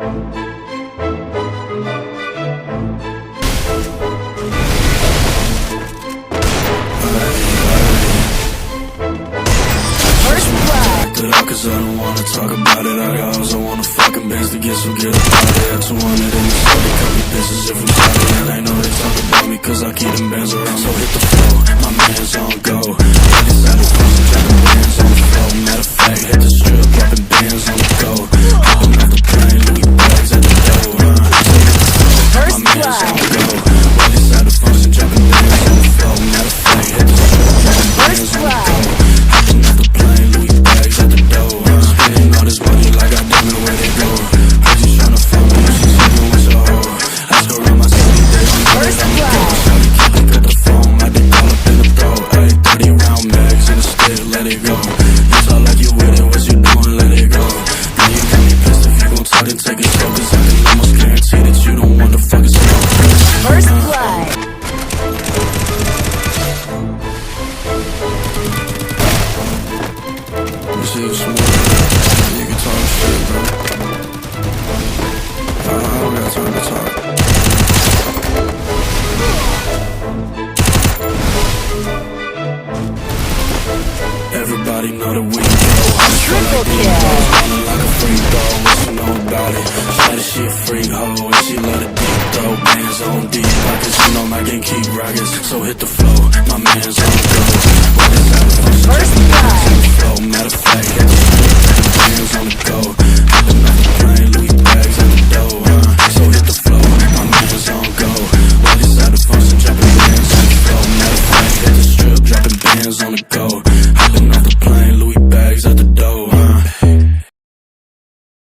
Cause I don't wanna talk about it. I got hoes, I wanna fucking bands to get some get up out of there. 200 in the city, cut me bitches if I'm tired. And I know they talk about me cause I keep them bands around. So hit the flow, my man's on go. Inside the function, dropping bands on the flow. Matter of fact, hit the strip, dropping bands on the go. Hopping off the plane, Louis bags at the door. My man's on go. Inside the function, dropping bands on the flow. Matter of fact, hit the strip, dropping bands on the go. Hopping off the plane, Louis bags at the door. Spending all this money like I don't know where they go. She's tryna fuck me, she's sleeping with your hoe. Ask her around my city, they don't know that I'm a go. Shawty keep it at the phone, I did all up in the throat. Ayy, 30 round mags in the stick, let it go. You talk like you with it, what you doing, let it go. Then you got me pissed if you gon' talk, then take it slow. Cause I can almost guarantee that you don't want to fucking smoke. First blood. You see what's more, you can talk shit, bro. I don't got time to talk. Everybody know that we go. Triple kill. Running like a free throw, what you know about it? Shawty, she a freak hoe, and she love the deep throw. Bands on deep pockets, you know my game keep rockets. So hit the flow, my man's on go. First blood. Matter of fact, hit the flow, bands on the go.